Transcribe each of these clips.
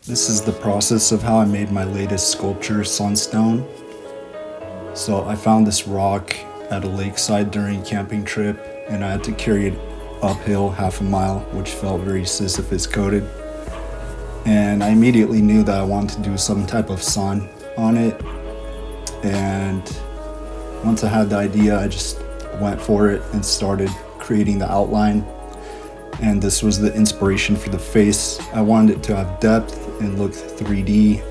This is the process of how I made my latest sculpture, Sunstone. So I found this rock at a lakeside during a camping trip, and I had to carry it uphill half a mile, which felt very Sisyphus coded. And I immediately knew that I wanted to do some type of sun on it. And once I had the idea, I just went for it and started creating the outline. And this was the inspiration for the face. I wanted it to have depth and look 3D.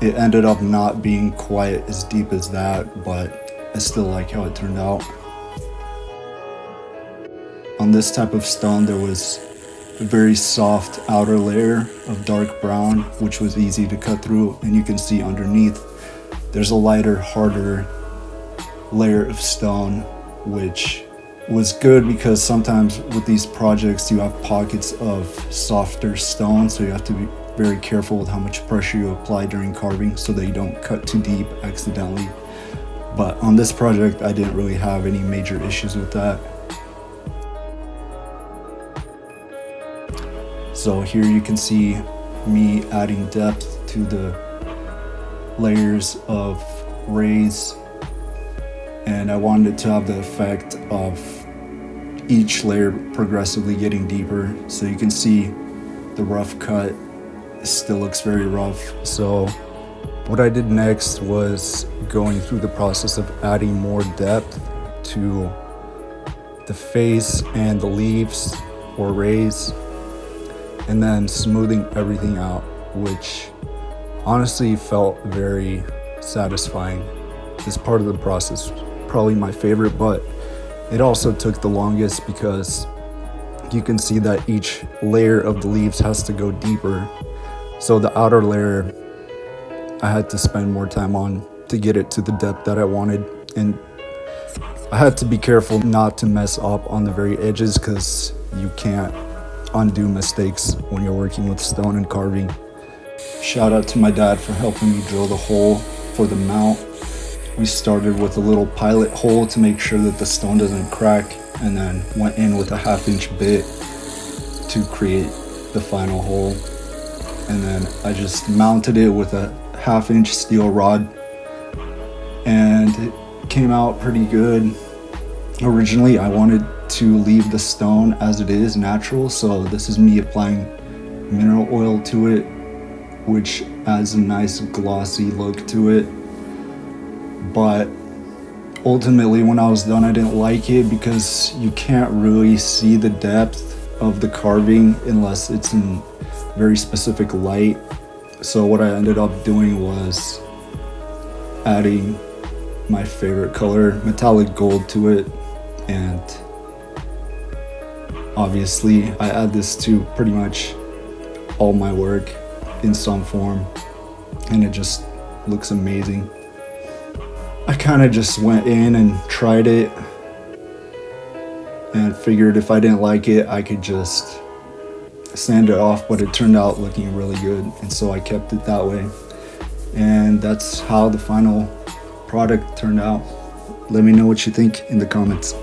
It ended up not being quite as deep as that, but I still like how it turned out. On this type of stone, there was a very soft outer layer of dark brown, which was easy to cut through, and you can see underneath there's a lighter, harder layer of stone, which was good because sometimes with these projects you have pockets of softer stone, so you have to be very careful with how much pressure you apply during carving so that you don't cut too deep accidentally. But on this project I didn't really have any major issues with that. So here you can see me adding depth to the layers of rays, and I wanted it to have the effect of each layer progressively getting deeper. So you can see the rough cut still looks very rough. So what I did next was going through the process of adding more depth to the face and the leaves or rays, and then smoothing everything out, which honestly felt very satisfying. This part of the process was probably my favorite, but it also took the longest because you can see that each layer of the leaves has to go deeper. So the outer layer I had to spend more time on to get it to the depth that I wanted, and I had to be careful not to mess up on the very edges because you can't undo mistakes when you're working with stone and carving. Shout out to my dad for helping me drill the hole for the mount. We started with a little pilot hole to make sure that the stone doesn't crack, and then went in with a 1/2-inch bit to create the final hole. And then I just mounted it with a 1/2-inch steel rod, and it came out pretty good. Originally I wanted to leave the stone as it is, natural, so this is me applying mineral oil to it, which adds a nice glossy look to it. But ultimately when I was done, I didn't like it because you can't really see the depth of the carving unless it's in very specific light. So what I ended up doing was adding my favorite color, metallic gold, to it, and obviously I add this to pretty much all my work in some form, and it just looks amazing. I kind of just went in and tried it and figured if I didn't like it, I could just sand it off, but it turned out looking really good, and so I kept it that way. And that's how the final product turned out. Let me know what you think in the comments.